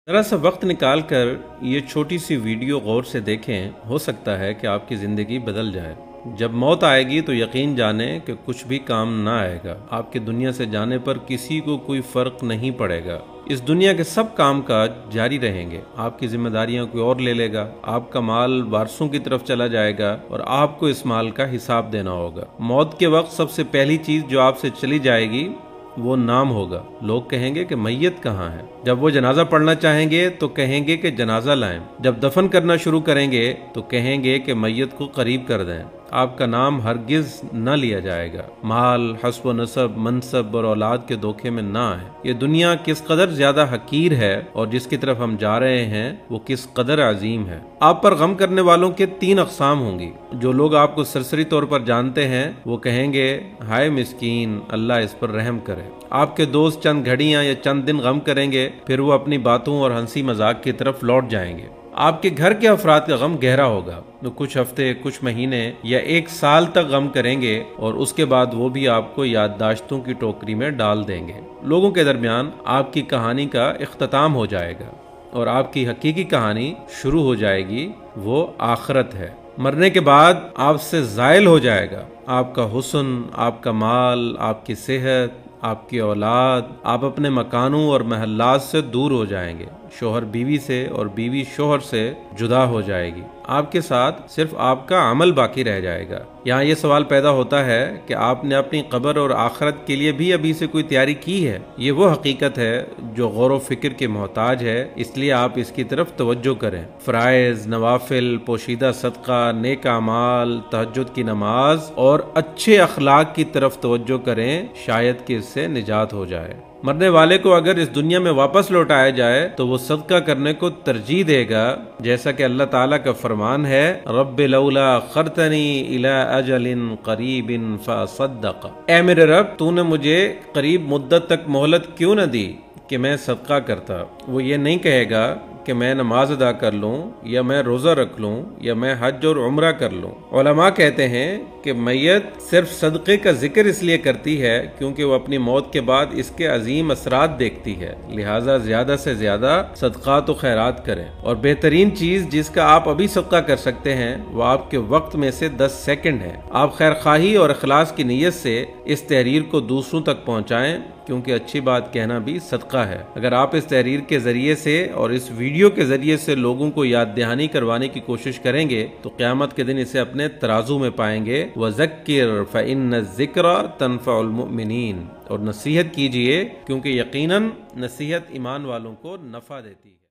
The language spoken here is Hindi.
ज़रा सा वक्त निकाल कर ये छोटी सी वीडियो गौर से देखें, हो सकता है कि आपकी ज़िंदगी बदल जाए। जब मौत आएगी तो यकीन जाने कि कुछ भी काम ना आएगा। आपके दुनिया से जाने पर किसी को कोई फ़र्क नहीं पड़ेगा। इस दुनिया के सब काम काज जारी रहेंगे। आपकी जिम्मेदारियां कोई और ले लेगा, आपका माल वारसों की तरफ चला जाएगा और आपको इस माल का हिसाब देना होगा। मौत के वक्त सबसे पहली चीज़ जो आपसे चली जाएगी वो नाम होगा। लोग कहेंगे कि मैयत कहाँ है। जब वो जनाजा पढ़ना चाहेंगे तो कहेंगे कि जनाजा लाएं। जब दफन करना शुरू करेंगे तो कहेंगे कि मैयत को करीब कर दें। आपका नाम हरगिज न लिया जाएगा। माल, हस्ब नसब, मनसब और औलाद के धोखे में ना आए। ये दुनिया किस कदर ज्यादा हकीर है और जिसकी तरफ हम जा रहे हैं वो किस कदर अजीम है। आप पर गम करने वालों के 3 अक़साम होंगी। जो लोग आपको सरसरी तौर पर जानते हैं वो कहेंगे हाय मिस्कीन, अल्लाह इस पर रहम करे। आपके दोस्त चंद घड़ियां या चंद दिन गम करेंगे, फिर वो अपनी बातों और हंसी मजाक की तरफ लौट जाएंगे। आपके घर के अफराद का गम गहरा होगा, तो कुछ हफ्ते, कुछ महीने या 1 साल तक गम करेंगे और उसके बाद वो भी आपको याददाश्तों की टोकरी में डाल देंगे। लोगों के दरमियान आपकी कहानी का इख्तिताम हो जाएगा और आपकी हकीकी कहानी शुरू हो जाएगी। वो आखिरत है। मरने के बाद आपसे ज़ायल हो जाएगा आपका हुस्न, आपका माल, आपकी सेहत, आपकी औलाद। आप अपने मकानों और महल्लात से दूर हो जाएंगे। शोहर बीवी से और बीवी शोहर से जुदा हो जाएगी। आपके साथ सिर्फ आपका अमल बाकी रह जाएगा। यहाँ ये सवाल पैदा होता है कि आपने अपनी कब्र और आखिरत के लिए भी अभी से कोई तैयारी की है। ये वो हकीकत है जो गौर व फिक्र के मोहताज है, इसलिए आप इसकी तरफ तवज्जो करें। फ़राइज़, नवाफिल, पोशीदा सदका, नेक अमाल, तहज्जुद की नमाज और अच्छे अखलाक की तरफ तवज्जो करें, शायद कि इससे निजात हो जाए। मरने वाले को अगर इस दुनिया में वापस लौटाया जाए तो वो सदका करने को तरजीह देगा, जैसा कि अल्लाह ताला का फरमान है, रब्बि लौला अख़रतनी इला अजलिन क़रीबिन फ़असद्दक़। ऐ मेरे रब, तूने मुझे करीब मुद्दत तक मोहलत क्यों न दी कि मैं सदका करता। वो ये नहीं कहेगा कि मैं नमाज अदा कर लूँ या मैं रोज़ा रख लूँ या मैं हज और उम्रा कर लूँ। उलमा कहते हैं कि मैयत सिर्फ सदक़े का जिक्र इसलिए करती है क्योंकि वो अपनी मौत के बाद इसके अजीम असरात देखती है। लिहाजा ज़्यादा से ज़्यादा सदक़ात व खैरात करें। और बेहतरीन चीज़ जिसका आप अभी सदका कर सकते हैं वो आपके वक्त में से 10 सेकंड है। आप खैर खाही और अखलास की नीयत से इस तहरीर को दूसरों तक पहुँचाएँ, क्योंकि अच्छी बात कहना भी सदका है। अगर आप इस तहरीर के ज़रिए से और इस वीडियो के ज़रिए से लोगों को याद दहानी करवाने की कोशिश करेंगे तो क़यामत के दिन इसे अपने तराजू में पाएंगे। वज़क्किर फ़इन्न ज़िक्रा तनफ़उल मुमिनीन। और नसीहत कीजिए क्योंकि यकीनन नसीहत ईमान वालों को नफ़ा देती है।